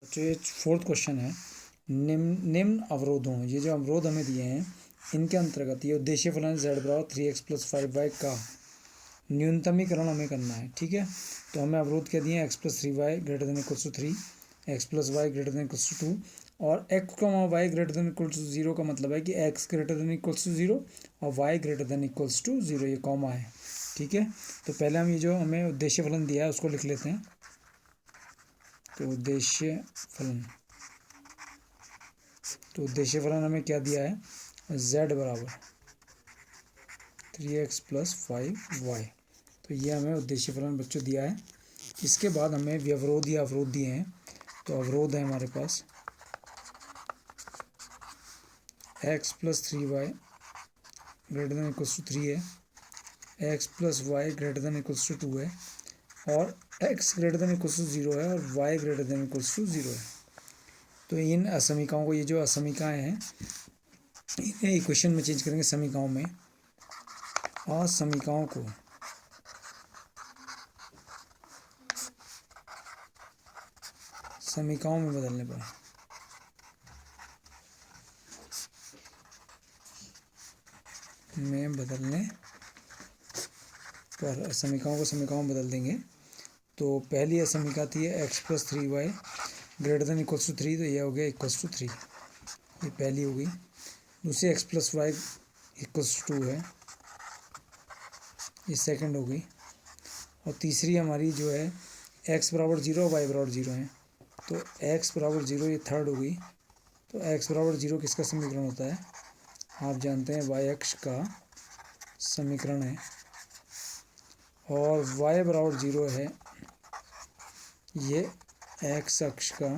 तो ये 4th question है, निम्न अवरोधों, ये जो अवरोध हमें दिए हैं इनके अंतर्गत ये उद्देश्य फलन z बराबर 3x + 5y का न्यूनतमीकरण हमें करना है। ठीक है, तो हमें अवरोध क्या दिए हैं, x + 3y ≥ 3, x + y ≥ 2 और x, y ≥ 0 का मतलब है कि x ≥ 0 और y ≥ 0, ये कॉमा है। ठीक है, तो पहले हम ये जो हमें उद्देश्य फलन दिया है उसको लिख लेते हैं। तो उद्देश्य फलन हमें क्या दिया है, z बराबर 3x + 5y। तो ये हमें उद्देश्य फलन बच्चों दिया है। इसके बाद हमें व्यवरोध या अवरोध दिए हैं। तो अवरोध है हमारे पास x + 3y ≥ 3 है, x + y ≥ 2 है और x ≥ 0 है और y ≥ 0 है। तो इन असमीकाओं को, ये जो असमीकाएँ हैं इन्हें इक्वेशन में चेंज करेंगे, समीकाओं में, असमीकाओं को समीकाओं में बदलने पर समीकाओं को समीकाओं में बदल देंगे। तो पहली असमीका थी x + 3y ≥ 3, तो यह हो गया =3, ये पहली हो गई। दूसरी x + y = 2 है, ये सेकंड हो गई। और तीसरी हमारी जो है x = 0 y = 0 है, तो x = 0, ये थर्ड हो गई। तो x = 0 किसका समीकरण होता है, आप जानते हैं y अक्ष का समीकरण है, और y = 0 है, ये x अक्ष का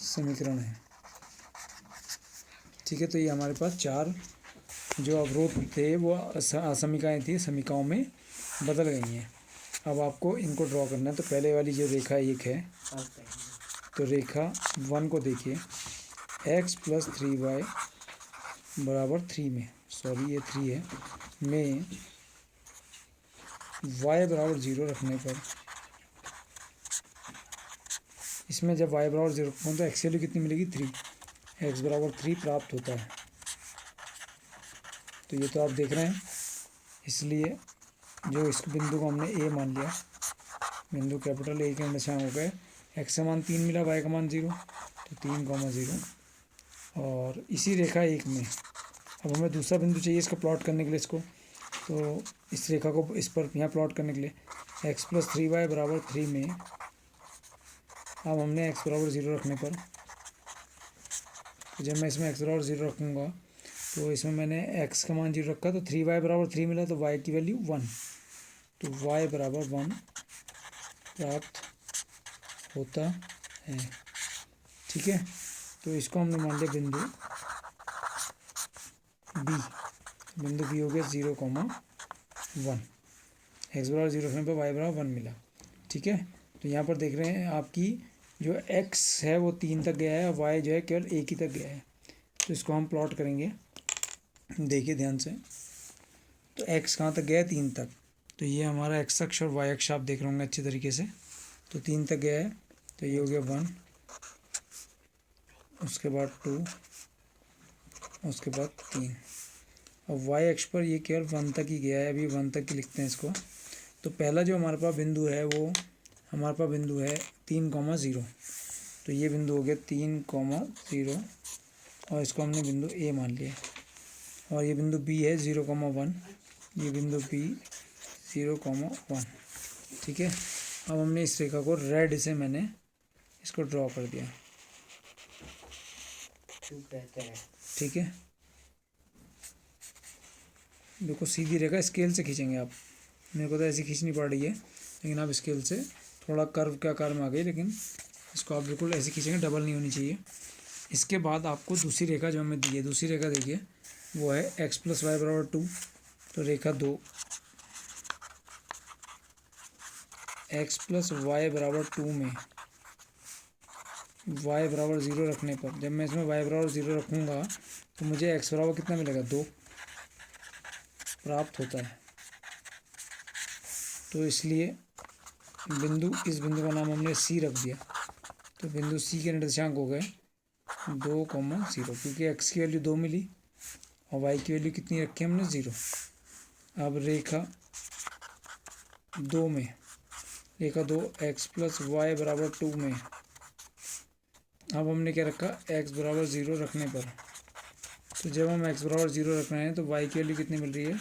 समीकरण है। ठीक है, तो ये हमारे पास 4 जो अवरोध थे वो असमीकाएँ थी, समीकाओं में बदल गई हैं। अब आपको इनको ड्रॉ करना है। तो पहले वाली जो रेखा एक है, तो रेखा 1 को देखिए, x + 3y = 3 में, सॉरी ये 3 है, में y = 0 रखने पर, इसमें जब y = 0 रखूँ तो x की वैल्यू कितनी मिलेगी, 3, x = 3 प्राप्त होता है। तो ये तो आप देख रहे हैं, इसलिए जो इस बिंदु को हमने a मान लिया, बिंदु कैपिटल A के निशान हो गए, x का मान 3 मिला, y का मान 0, तो 3, 0। और इसी रेखा 1 में अब हमें दूसरा बिंदु चाहिए इसको प्लॉट करने के लिए, इसको, तो इस रेखा को इस पर यहाँ प्लॉट करने के लिए x + 3y = 3 में अब हमने x = 0 रखने पर, तो जब मैं इसमें x = 0 रखूँगा तो इसमें मैंने x का मान 0 रखा, तो 3y = 3 मिला, तो y की वैल्यू 1, तो y = 1 प्राप्त होता है। ठीक है, तो इसको हमने मान लिया बिंदु बी हो गया 0,1, x = 0 रखने पर y = 1 मिला। ठीक है, तो यहाँ पर देख रहे हैं आपकी जो x है वो 3 तक गया है और y जो है केवल 1 ही तक गया है। तो इसको हम प्लॉट करेंगे, देखिए ध्यान से। तो x कहाँ तक गया है, 3 तक, तो ये हमारा x अक्ष और y अक्ष आप देख रहे होंगे अच्छे तरीके से। तो 3 तक गया है, तो ये हो गया 1, उसके बाद 2, उसके बाद 3, और y अक्ष पर ये केवल 1 तक ही गया है, अभी 1 तक ही लिखते हैं इसको। तो पहला जो हमारे पास बिंदु है वो हमारे पास बिंदु है 3,0, तो ये बिंदु हो गया 3,0 और इसको हमने बिंदु A मान लिया। और ये बिंदु B है 0,1, ये बिंदु B 0,1। ठीक है, अब हमने इस रेखा को रेड से मैंने इसको ड्रॉ कर दिया। ठीक है, देखो सीधी रेखा स्केल से खींचेंगे आप, मेरे को तो ऐसी खींचनी पड़ रही है, लेकिन आप स्केल से थोड़ा कर्व के आकार में आ गई, लेकिन इसको आप बिल्कुल ऐसे खींचेंगे, डबल नहीं होनी चाहिए। इसके बाद आपको दूसरी रेखा जो हमें दी है, दूसरी रेखा देखिए, वो है x + y = 2, तो रेखा 2 x + y = 2 में y = 0 रखने पर, जब मैं इसमें y = 0 रखूँगा तो मुझे x बराबर कितना मिलेगा, 2 प्राप्त होता है। तो इसलिए इस बिंदु का नाम हमने C रख दिया। तो बिंदु सी के निर्देशांक हो गए 2,0, क्योंकि एक्स की वैल्यू 2 मिली और वाई की वैल्यू कितनी रखी हमने 0। अब रेखा 2 में, रेखा 2 एक्स प्लस वाई बराबर 2 में अब हमने क्या रखा, x बराबर 0 रखने पर, तो जब हम x बराबर 0 रख रहे हैं तो y की वैल्यू कितनी मिल रही है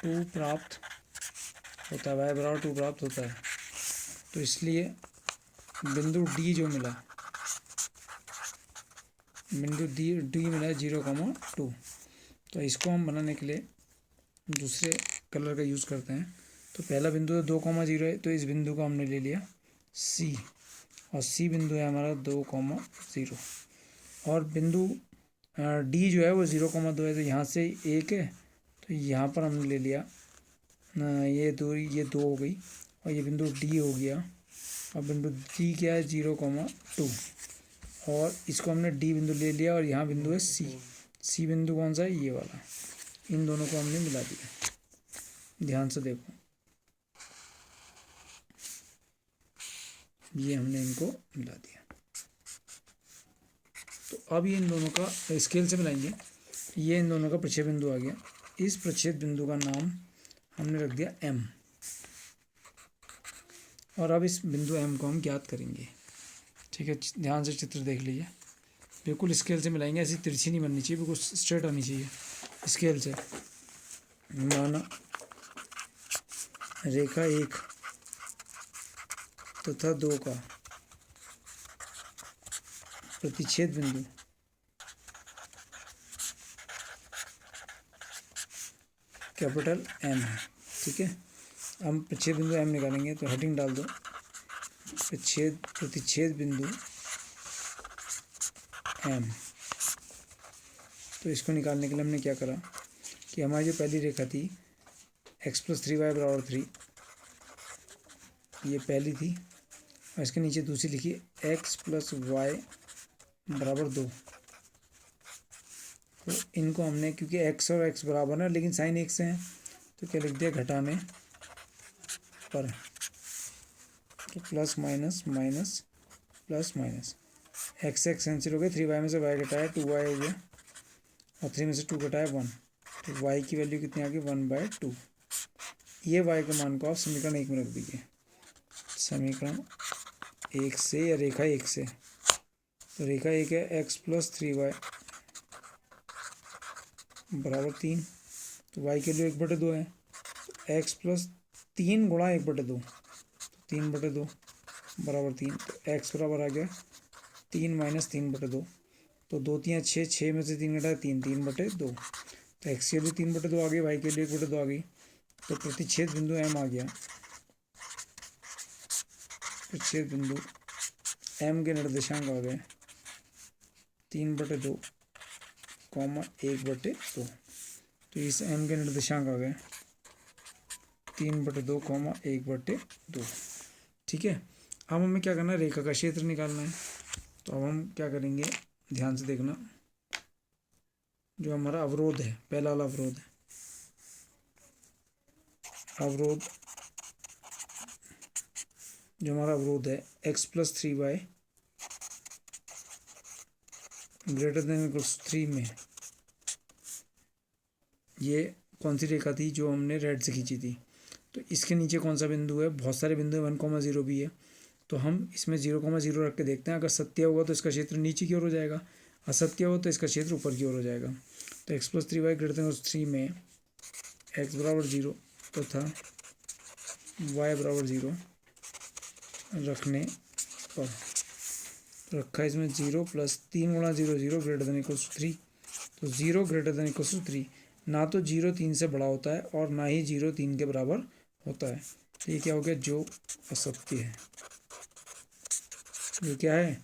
2 प्राप्त होता है, y बराबर 2 प्राप्त होता है। तो इसलिए बिंदु D जो मिला, बिंदु D मिला 0,2। तो इसको हम बनाने के लिए दूसरे कलर का यूज़ करते हैं। तो पहला बिंदु 2,0 है, तो इस बिंदु को हमने ले लिया C, और C बिंदु है हमारा 2,0, और बिंदु D जो है वो 0,2 है, तो यहाँ से 1 है, तो यहाँ पर हमने ले लिया ये दूरी, ये 2 हो गई, और ये बिंदु D हो गया। और बिंदु D क्या है 0,2, और इसको हमने D बिंदु ले लिया, और यहाँ बिंदु है C बिंदु कौन सा है, ये वाला। इन दोनों को हमने मिला दिया, ध्यान से देखो, ये हमने इनको मिला दिया। तो अब ये इन दोनों का स्केल से मिलाएंगे, ये इन दोनों का प्रच्छेद बिंदु आ गया। इस प्रच्छेद बिंदु का नाम हमने रख दिया M, और अब इस बिंदु M को हम ज्ञात करेंगे। ठीक है, ध्यान से चित्र देख लीजिए, बिल्कुल स्केल से मिलाएंगे, ऐसी तिरछी नहीं बननी चाहिए, बिल्कुल स्ट्रेट आनी चाहिए स्केल से। माना रेखा 1 तथा 2 का प्रतिच्छेद बिंदु कैपिटल M है। ठीक है, हम प्रतिच्छेद बिंदु M निकालेंगे, तो हेडिंग डाल दो प्रतिच्छेद बिंदु M। तो इसको निकालने के लिए हमने क्या करा कि हमारी जो पहली रेखा थी x + 3y = 3, ये पहली थी, और इसके नीचे दूसरी लिखी x + y = 2। तो इनको हमने, क्योंकि x और x बराबर है लेकिन साइन 1 से हैं, तो क्या लिख दिया, घटाने पर, तो plus minus minus plus minus, x cancel हो गया, 3y में से y घटाया 2y हो गया, और 3 में से 2 घटाया 1, तो y की वैल्यू कितनी आ गई 1/2। ये y के मान को आप समीकरण 1 में रख दीजिए, समीकरण 1 से या रेखा 1 से। तो रेखा 1 है x + 3y = 3, तो y के लिए 1/2 है, x + 3 × 1/2, तो 3/2 = 3, तो x बराबर आ गया 3 - 3/2, तो 2 × 3 = 6, 6 में से 3 घटाया 3, 3/2, तो x के लिए 3/2 आ गई, y के लिए 1/2 आ गई। तो प्रतिच्छेद बिंदु M आ गया, प्रतिच्छेद बिंदु M के निर्देशांक आ गए 3/2, 1/2, तो इस M के निर्देशांक आ गए 3/2, 1/2। ठीक है, अब हमें क्या करना है, रेखा का क्षेत्र निकालना है। तो अब हम क्या करेंगे, ध्यान से देखना, जो हमारा अवरोध है, पहला वाला अवरोध है, अवरोध जो हमारा अवरोध है x + 3y > 3 में, ये कौन सी रेखा थी जो हमने रेड से खींची थी। तो इसके नीचे कौन सा बिंदु है, बहुत सारे बिंदु है, 1,0 भी है, तो हम इसमें 0,0 रख के देखते हैं। अगर सत्य होगा तो इसका क्षेत्र नीचे की ओर हो जाएगा, असत्य हो तो इसका क्षेत्र ऊपर की ओर हो जाएगा। तो x + 3y > 3 में x = 0 तथा y = 0 रखने पर, रखा इसमें 0 + 3 × 0 0 > 3, तो 0 > 3, ना तो 0 3 से बड़ा होता है और ना ही 0 3 के बराबर होता है। तो ये क्या हो गया, जो असत्य है, जो क्या है,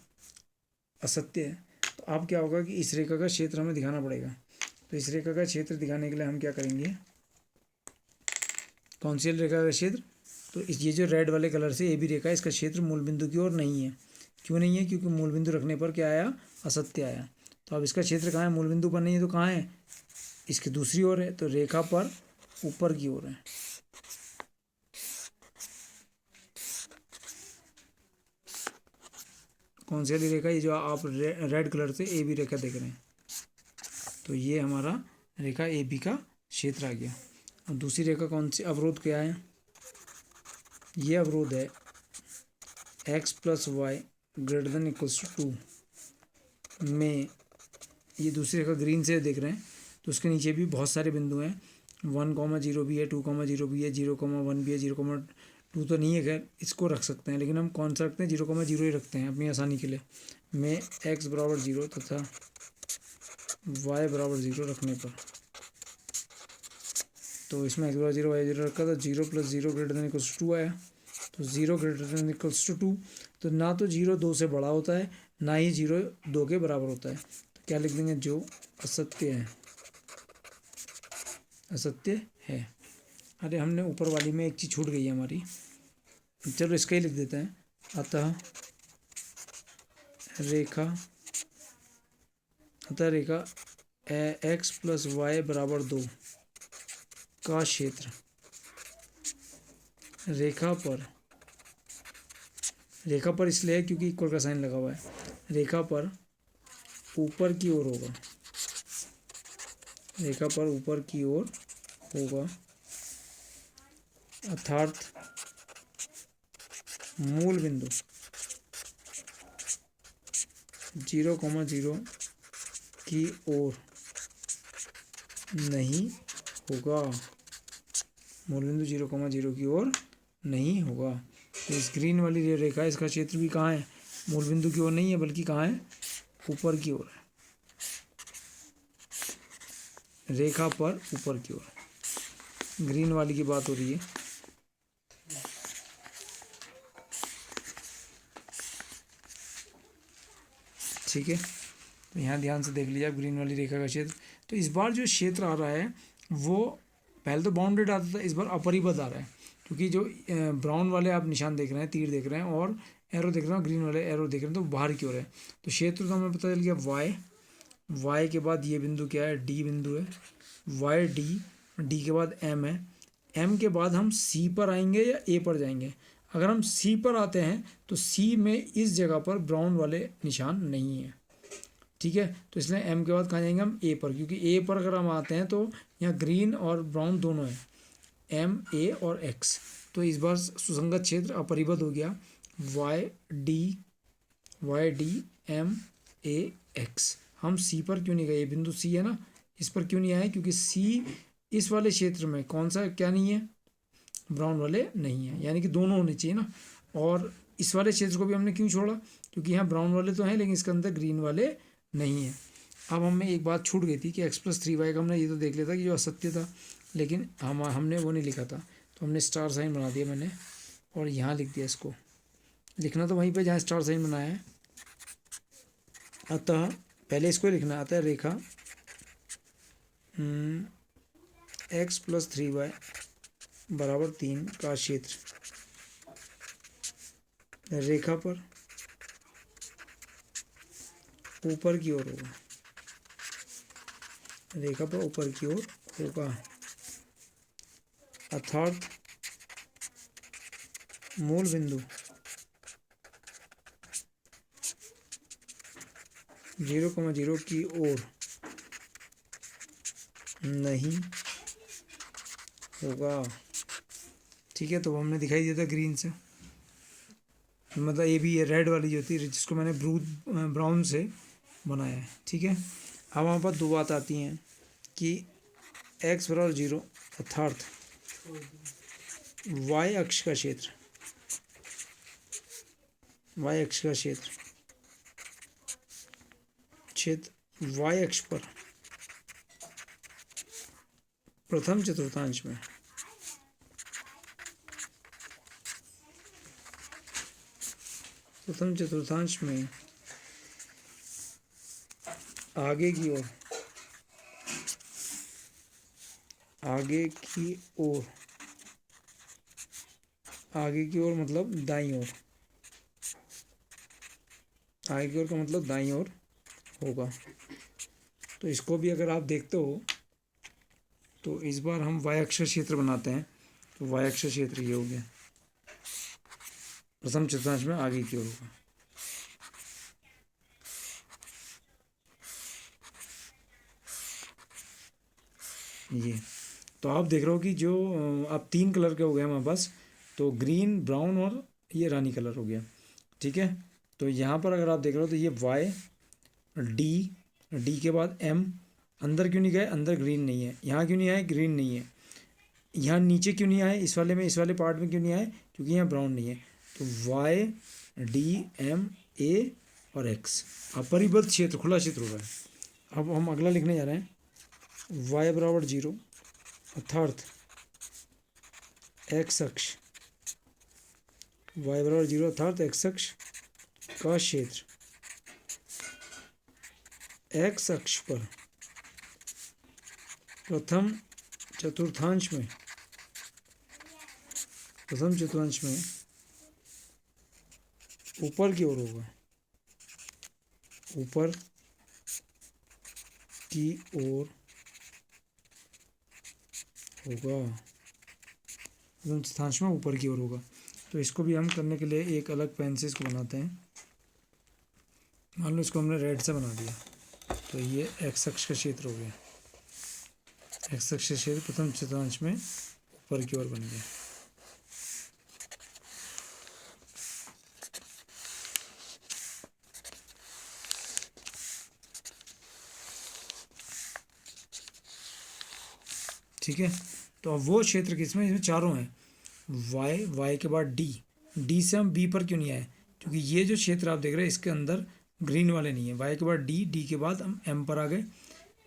असत्य है। तो अब क्या होगा कि इस रेखा का क्षेत्र हमें दिखाना पड़ेगा। तो इस रेखा का क्षेत्र दिखाने के लिए हम क्या करेंगे, कौन सी रेखा का क्षेत्र, तो ये जो रेड वाले कलर से ये भी रेखा है, इसका क्षेत्र मूल बिंदु की ओर नहीं है। क्यों नहीं है, क्योंकि मूल बिंदु रखने पर क्या आया, असत्य आया। तो अब इसका क्षेत्र कहाँ है, मूल बिंदु पर नहीं है, तो कहाँ है, इसकी दूसरी ओर है, तो रेखा पर ऊपर की ओर है। कौन सी वाली रेखा, ये जो आप रेड कलर से ए बी रेखा देख रहे हैं, तो ये हमारा रेखा ए बी का क्षेत्र आ गया। और दूसरी रेखा कौन सी, अवरोध क्या है, ये अवरोध है x plus y greater than equals to 2 में, ये दूसरी रेखा ग्रीन से देख रहे हैं तो उसके नीचे भी बहुत सारे बिंदु हैं, 1,0 भी है, 2,0 भी है, 0,1 भी है, 0,2 तो नहीं है, खैर इसको रख सकते हैं, लेकिन हम कौन सा रखते हैं, 0,0 ही रखते हैं अपनी आसानी के लिए, में x बराबर 0 तथा y बराबर 0 रखने पर, तो इसमें x बराबर 0 y 0 रखा था, 0 plus 0 greater than equals to 2 आया, तो 0 ग्रेटर देन इक्वल्स टू 2, तो ना तो 0 2 से बड़ा होता है, ना ही 0 2 के बराबर होता है, तो क्या लिख देंगे, जो असत्य है, असत्य है। अरे हमने ऊपर वाली में एक चीज़ छूट गई है हमारी, चलो इसका ही लिख देते हैं, अतः रेखा x प्लस वाई बराबर 2 का क्षेत्र रेखा पर इसलिए है क्योंकि इक्वल का साइन लगा हुआ है, रेखा पर ऊपर की ओर होगा, रेखा पर ऊपर की ओर होगा, अर्थात मूल बिंदु 0,0 की ओर नहीं होगा, मूल बिंदु 0,0 की ओर नहीं होगा। तो इस ग्रीन वाली जो रेखा है इसका क्षेत्र भी कहाँ है, मूल बिंदु की ओर नहीं है, बल्कि कहाँ है, ऊपर की ओर है, रेखा पर ऊपर की ओर, ग्रीन वाली की बात हो रही है। ठीक है, तो यहाँ ध्यान से देख लीजिए आप ग्रीन वाली रेखा का क्षेत्र, तो इस बार जो क्षेत्र आ रहा है वो पहले तो बाउंडेड आता था, इस बार अपरिबद्ध आ रहा है, क्योंकि जो ब्राउन वाले आप निशान देख रहे हैं, तीर देख रहे हैं और एरो देख रहे हैं, ग्रीन वाले एरो देख रहे हैं, तो बाहर की ओर है, तो क्षेत्र तो हमें पता चल गया वाई के बाद ये बिंदु क्या है, डी बिंदु है, वाई डी के बाद एम है, एम के बाद हम सी पर आएंगे या ए पर जाएंगे, अगर हम सी पर आते हैं तो सी में इस जगह पर ब्राउन वाले निशान नहीं है, ठीक है, तो इसलिए एम के बाद कहाँ जाएंगे हम, ए पर, क्योंकि ए पर अगर हम आते हैं तो यहाँ ग्रीन और ब्राउन दोनों है, एम ए और एक्स, तो इस बार सुसंगत क्षेत्र अपरिबद्ध हो गया, y D M A X. हम सी पर क्यों नहीं गए, ये बिंदु सी है ना, इस पर क्यों नहीं आए, क्योंकि सी इस वाले क्षेत्र में कौन सा क्या नहीं है, ब्राउन वाले नहीं है, यानी कि दोनों होने चाहिए ना, और इस वाले क्षेत्र को भी हमने क्यों छोड़ा, क्योंकि यहाँ ब्राउन वाले तो हैं लेकिन इसके अंदर ग्रीन वाले नहीं है। अब हमें एक बात छूट गई थी कि x प्लस 3y का हमने ये तो देख लिया था कि जो असत्य था, लेकिन हमने वो नहीं लिखा था, तो हमने स्टार साइन बना दिया मैंने, और यहाँ लिख दिया, इसको लिखना तो वहीं पे जहाँ स्टार साइन बनाया है, अतः पहले इसको लिखना, अतः रेखा x प्लस 3y बराबर 3 का क्षेत्र रेखा पर ऊपर की ओर होगा, रेखा पर ऊपर की ओर होगा, अर्थात मूल बिंदु 0,0 की ओर नहीं होगा। ठीक है, तो हमने दिखाई दिया था ग्रीन से, मतलब ये भी है रेड वाली जो थी जिसको मैंने ब्राउन से बनाया है। ठीक है, अब हमारे पास दो बात आती हैं कि x बराबर 0 अर्थात y अक्ष का क्षेत्र, y अक्ष का क्षेत्र y अक्ष पर प्रथम चतुर्थांश में आगे की ओर मतलब दाईं ओर, आगे की ओर का मतलब दाईं ओर होगा। तो इसको भी अगर आप देखते हो तो इस बार हम y अक्ष क्षेत्र बनाते हैं, तो y अक्ष क्षेत्र ये हो गया, प्रथम चतुर्थांश में आगे की ओर होगा। ये। तो आप देख रहे हो कि जो अब 3 कलर के हो गए हमारे पास, तो ग्रीन, ब्राउन और ये रानी कलर हो गया, ठीक है। तो यहाँ पर अगर आप देख रहे हो तो ये वाई, डी, डी के बाद एम, अंदर क्यों नहीं गए, अंदर ग्रीन नहीं है, यहाँ क्यों नहीं आए, ग्रीन नहीं है, यहाँ नीचे क्यों नहीं आए, इस वाले में, इस वाले पार्ट में क्यों नहीं आए, क्योंकि यहाँ ब्राउन नहीं है। तो वाई, डी, एम, ए और एक्स अपरिबद्ध क्षेत्र, खुला क्षेत्र हो रहा है। अब हम अगला लिखने जा रहे हैं, y बराबर 0 अर्थात एक्स अक्ष, y बराबर 0 अर्थात एक्स अक्ष का क्षेत्र एक्स अक्ष पर प्रथम चतुर्थांश में ऊपर की ओर होगा, ऊपर की ओर होगा, प्रथम चतुर्थांश में ऊपर की ओर होगा। तो इसको भी हम करने के लिए एक अलग पेन से इसको बनाते हैं। मान लो इसको हमने रेड से बना दिया, तो ये एक्स अक्ष का क्षेत्र हो गया, एक्स अक्ष का क्षेत्र प्रथम चतुर्थांश में ऊपर की ओर बन गया। ठीक है। तो अब वो क्षेत्र किसमें, इसमें चारों हैं, वाई, वाई के बाद डी, डी से हम बी पर क्यों नहीं आए, क्योंकि ये जो क्षेत्र आप देख रहे हैं इसके अंदर ग्रीन वाले नहीं है। वाई के बाद डी, डी के बाद हम एम पर आ गए,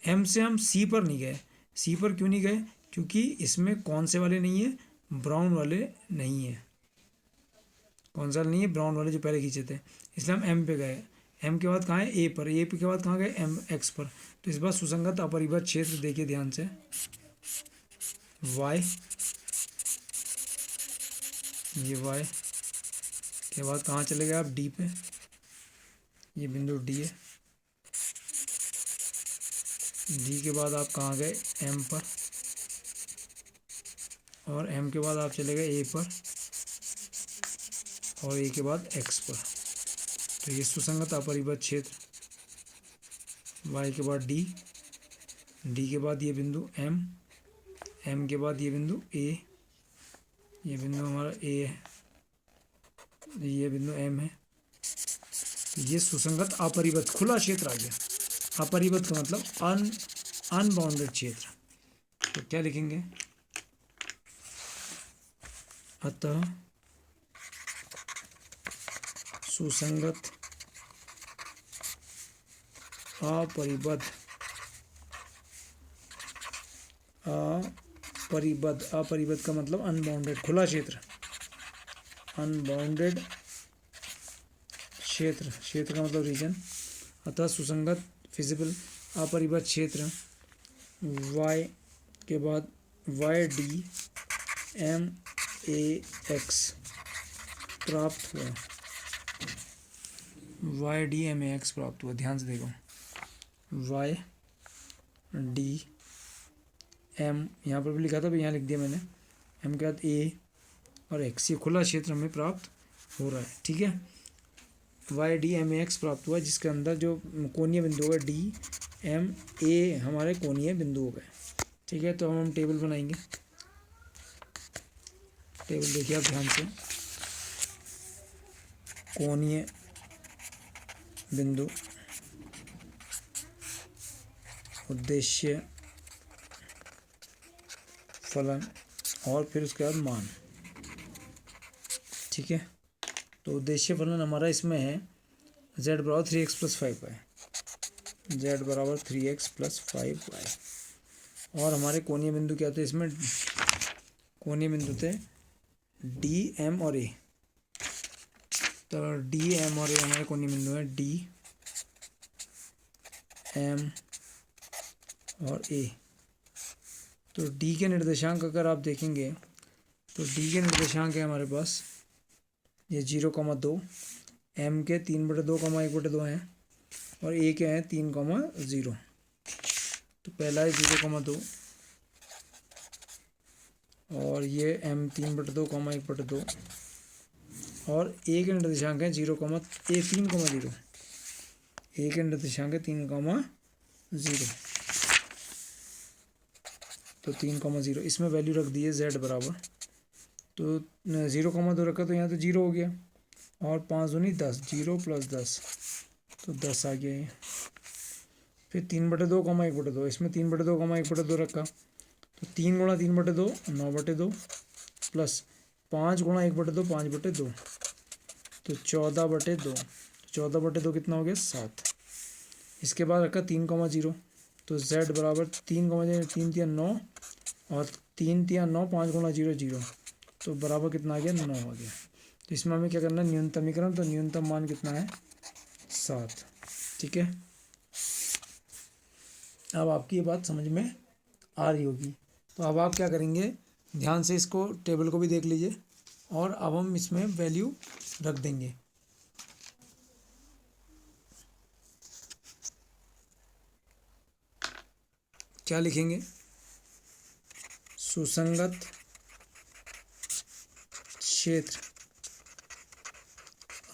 एम से हम सी पर नहीं गए। सी पर क्यों नहीं गए, क्योंकि इसमें कौन से वाले नहीं है, ब्राउन वाले नहीं है। कौन सा नहीं है, ब्राउन वाले जो पहले खींचे थे, इसलिए हम एम पे गए। एम के बाद कहाँ है, ए पर, ए के बाद कहाँ गए, एम एक्स पर। तो इस बार सुसंगत अपरिबद्ध क्षेत्र देखिए ध्यान से, वाई, ये वाई के बाद कहाँ चले गए आप, डी पे, ये बिंदु डी है, डी के बाद आप कहाँ गए, एम पर, और एम के बाद आप चले गए ए पर, और ए के बाद एक्स पर। तो ये सुसंगत अपरिबद्ध क्षेत्र, वाई के बाद डी, डी के बाद ये बिंदु एम, एम के बाद ये बिंदु ए, ये बिंदु हमारा ए है, ये बिंदु एम है। ये सुसंगत अपरिबद्ध खुला क्षेत्र आ गया। अपरिबद्ध का मतलब अनबाउंडेड क्षेत्र। तो क्या लिखेंगे, अतः सुसंगत अपरिबद्ध अपरिबद्ध का मतलब अनबाउंडेड, खुला क्षेत्र, अनबाउंडेड क्षेत्र, क्षेत्र का मतलब रीजन। अतः सुसंगत फिजिबल अपरिबद्ध क्षेत्र y के बाद Y, D, M, A, x प्राप्त हुआ, Y, D, M, A, x प्राप्त हुआ। ध्यान से देखो, वाई, डी, एम, यहाँ पर भी लिखा था, यहाँ लिख दिया मैंने, एम के बाद ए और एक्स, ये खुला क्षेत्र हमें प्राप्त हो रहा है। ठीक है, Y, D, M, A, x प्राप्त हुआ, जिसके अंदर जो कोणीय बिंदु होगा डी, एम, ए हमारे कोणीय बिंदु हो गए। ठीक है, तो हम टेबल बनाएंगे। टेबल देखिए आप ध्यान से, कोणीय बिंदु, उद्देश्य फलन और फिर उसके बाद मान। ठीक है, तो उद्देश्य फलन हमारा इसमें है z बराबर 3x + 5y, z बराबर 3x + 5y। और हमारे कोणीय बिंदु क्या थे इसमें, कोणीय बिंदु थे डी, एम और ए। तो डी, एम और ए हमारे कोणीय बिंदु है, डी, एम और ए। तो डी के निर्देशांक अगर आप देखेंगे तो डी के निर्देशांक है हमारे पास ये 0,2, एम के 3/2, 1/2 हैं, और ए के हैं 3,0। तो पहला है 0,2 और ये एम 3/2, 1/2, और ए के निर्देशांक हैं 3,0, ए के निर्देशांक है 3,0। तो 3,0, इसमें वैल्यू रख दी है z बराबर, तो 0,2 रखा तो यहाँ तो 0 हो गया, और 5 दूनी 10, 0 + 10 तो 10 आ गया ये। फिर 3/2, 1/2, इसमें 3/2, 1/2 रखा तो 3 × 3/2 9/2 प्लस 5 × 1/2 5/2 तो 14/2, 14/2 कितना हो गया 7। इसके बाद रखा 3,0 तो z बराबर 3,0 3 3 9 और 3 3 9 5 × 0 0 तो बराबर कितना आ गया 9 आ गया। तो इसमें हमें क्या करना है न्यूनतमीकरण, तो न्यूनतम मान कितना है 7। ठीक है, अब आपकी ये बात समझ में आ रही होगी। तो अब आप क्या करेंगे, ध्यान से इसको टेबल को भी देख लीजिए और अब हम इसमें वैल्यू रख देंगे। क्या लिखेंगे, सुसंगत क्षेत्र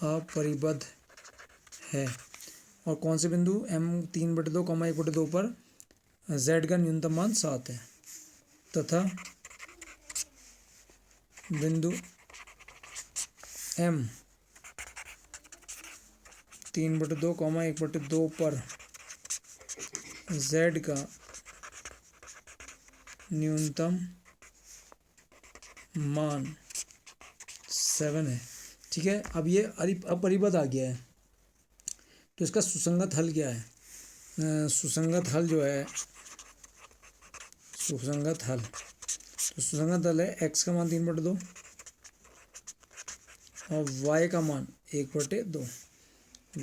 अपरिबद्ध है, और कौन से बिंदु m 3/2, 1/2 पर z का न्यूनतम मान 7 है, तथा बिंदु m 3/2, 1/2 पर z का न्यूनतम मान 7 है। ठीक है, अब ये अपरिबद्ध आ गया है, तो इसका सुसंगत हल क्या है, सुसंगत हल जो है, सुसंगत हल, तो सुसंगत हल है x का मान 3/2 और y का मान 1/2,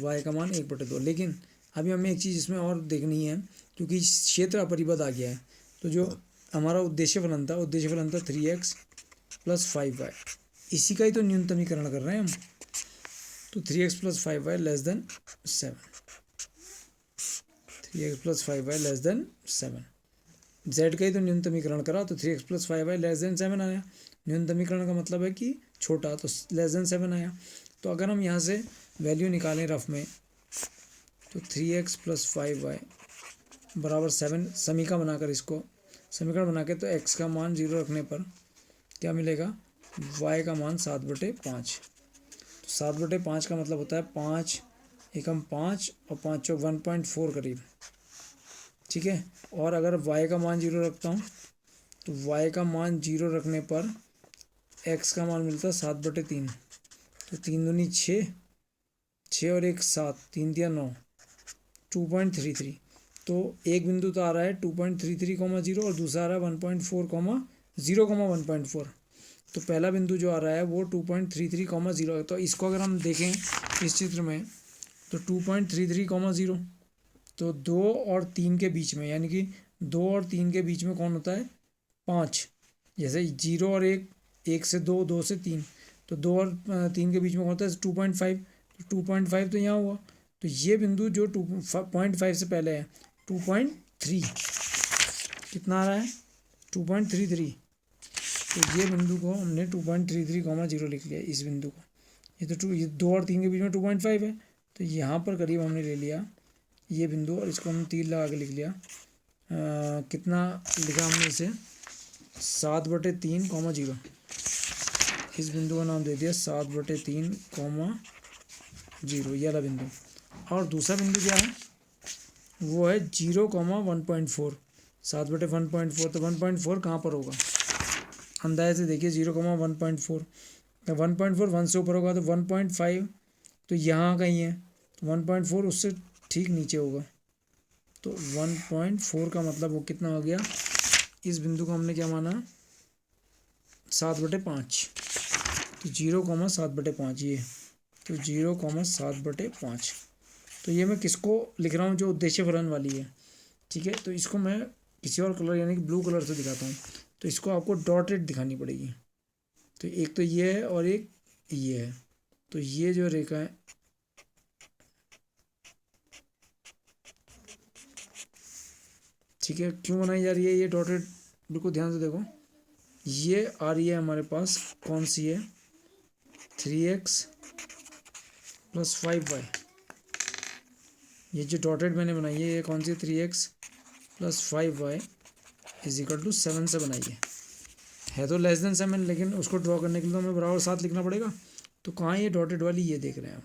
y का मान 1/2। लेकिन अभी हमें एक चीज़ इसमें और देखनी है, क्योंकि क्षेत्र अपरिबद्ध आ गया है, तो जो हमारा उद्देश्य फलन था 3x + 5y, इसी का ही तो न्यूनतमीकरण कर रहे हैं हम। तो 3x + 5y < 7, 3x + 5y < 7, z का ही तो न्यूनतमीकरण करा, तो 3x + 5y < 7 आया। न्यूनतमीकरण का मतलब है कि छोटा, तो <7 आया। तो अगर हम यहाँ से वैल्यू निकालें रफ में, तो 3x + 5y बराबर 7, समीकरण बनाकर इसको समीकरण बना के, तो x का मान 0 रखने पर क्या मिलेगा, y का मान 7/5। तो 7/5 का मतलब होता है 5 एकम 5 और 5 चौक 1.4 करीब। ठीक है, और अगर y का मान 0 रखता हूँ, तो y का मान 0 रखने पर x का मान मिलता है 7/3, तो 3 दूनी 6, 6 और 1 7, 3 3 9, 2.33। तो एक बिंदु तो आ रहा है 2.33, 0 और दूसरा आ रहा है 1.4, 0, 1.4। तो पहला बिंदु जो आ रहा है वो 2.33, 0 है। तो इसको अगर हम देखें इस चित्र में, तो 2.33, 0 तो 2 और 3 के बीच में, यानी कि 2 और 3 के बीच में कौन होता है 5, जैसे 0 और 1, 1 से 2, 2 से 3, तो 2 और 3 के बीच में कौन होता है 2.5, तो 2.5 तो यहाँ हुआ। तो ये बिंदु जो 2.5 से पहले है 2.3, कितना आ रहा है 2.33, तो ये बिंदु को हमने 2.33, 0 लिख लिया इस बिंदु को। ये तो ये 2 और 3 के बीच में 2.5 है, तो यहाँ पर करीब हमने ले लिया ये बिंदु, और इसको हम 3 लगा के लिख लिया। कितना लिखा हमने इसे 7/3, 0, इस बिंदु का नाम दे दिया 7/3, 0, ये वाला बिंदु। और दूसरा बिंदु क्या है, वो है 0, 1.4, 7/1.4, तो 1.4 कहाँ पर होगा, अंदाजे से देखिए 0, 1.4, 1.4 1 से ऊपर होगा तो 1.5 तो यहाँ कहीं है, तो 1.4 उससे ठीक नीचे होगा, तो 1.4 का मतलब वो कितना हो गया, इस बिंदु को हमने क्या माना 7/5, तो 0, 7/5 ये, तो 0, 7/5। तो ये मैं किसको लिख रहा हूँ, जो उद्देश्य फलन वाली है। ठीक है, तो इसको मैं किसी और कलर यानी कि ब्लू कलर से दिखाता हूँ। तो इसको आपको डॉटेड दिखानी पड़ेगी, तो एक तो ये है और एक ये है, तो ये जो रेखा है ठीक है, क्यों बनाई जा रही है ये डॉटेड, बिल्कुल ध्यान से देखो, ये आ रही है हमारे पास कौन सी है 3x + 5y, ये जो डॉटेड मैंने बनाई है ये कौन सी 3x + 5y, is equal to 7 से बनाइए। है तो लेस देन 7, लेकिन उसको ड्रॉ करने के लिए तो हमें बराबर 7 लिखना पड़ेगा। तो कहाँ ये डॉटेड वाली, ये देख रहे हैं आप,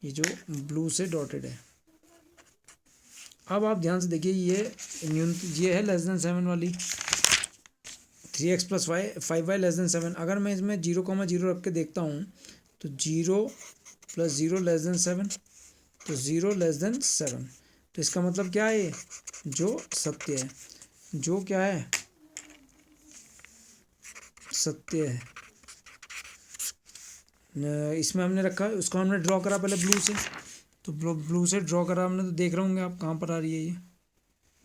ये जो ब्लू से डॉटेड है। अब आप ध्यान से देखिए, ये है लेस देन 7 वाली, 3x + 5y लेस देन 7। अगर मैं इसमें 0,0 रख के देखता हूँ तो 0 + 0 लेस देन 7, तो 0 लेस देन 7। तो इसका मतलब क्या है, जो सत्य है, जो क्या है, सत्य है। इसमें हमने रखा, उसको हमने ड्रॉ करा पहले ब्लू से, तो ब्लू से ड्रॉ करा हमने, तो देख रहे होंगे आप कहाँ पर आ रही है ये,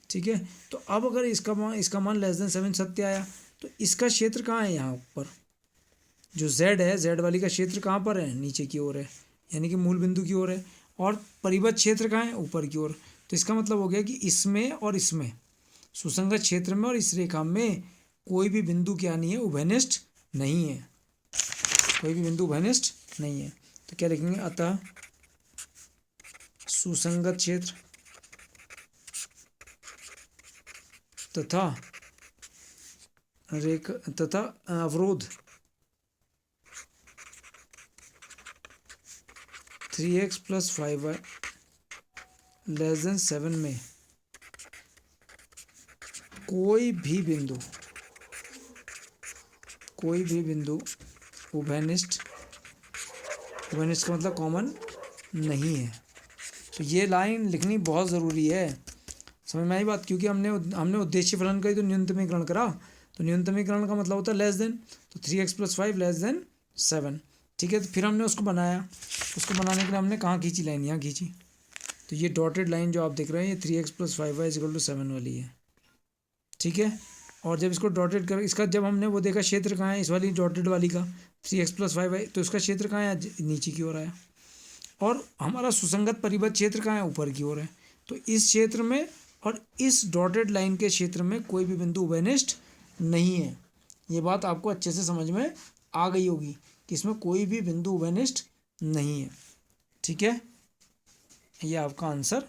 ठीक है। तो अब अगर इसका मान लेस देन 7 सत्य आया, तो इसका क्षेत्र कहाँ है, यहाँ ऊपर जो z है, z वाली का क्षेत्र कहाँ पर है, नीचे की ओर है, यानी कि मूल बिंदु की ओर है। और परिबद्ध क्षेत्र कहाँ है, ऊपर की ओर। तो इसका मतलब हो गया कि इसमें और इसमें, सुसंगत क्षेत्र में और इस रेखा में कोई भी बिंदु क्या नहीं है, उभयनिष्ठ नहीं है, कोई भी बिंदु उभयनिष्ठ नहीं है। तो क्या लिखेंगे, अतः सुसंगत क्षेत्र तथा अवरोध 3x + 5y लेस देन 7 में कोई भी बिंदु उभयनिष्ठ का मतलब कॉमन नहीं है। तो ये लाइन लिखनी बहुत ज़रूरी है, समझ में आई बात। क्योंकि हमने उद्देश्य फलन का ही तो न्यूनतमीकरण करा, तो न्यूनतमीकरण का मतलब होता है लेस देन, तो 3x + 5 लेस देन 7, ठीक है। तो फिर हमने उसको बनाया, उसको बनाने के लिए हमने कहाँ खींची लाइन, यहाँ खींची। तो ये डॉटेड लाइन जो आप देख रहे हैं, ये 3x + 5y = 7 वाली है, ठीक है। और जब इसको डॉटेड कर, इसका जब हमने वो देखा क्षेत्र कहाँ है, इस वाली डॉटेड वाली का 3x + 5y, तो इसका क्षेत्र कहाँ है, नीचे की ओर आया। और हमारा सुसंगत परिबद्ध क्षेत्र कहाँ है, ऊपर की ओर है। तो इस क्षेत्र में और इस डॉटेड लाइन के क्षेत्र में कोई भी बिंदु उभयनिष्ठ नहीं है। ये बात आपको अच्छे से समझ में आ गई होगी कि इसमें कोई भी बिंदु उभयनिष्ठ नहीं है, ठीक है। ये आपका आंसर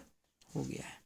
हो गया है।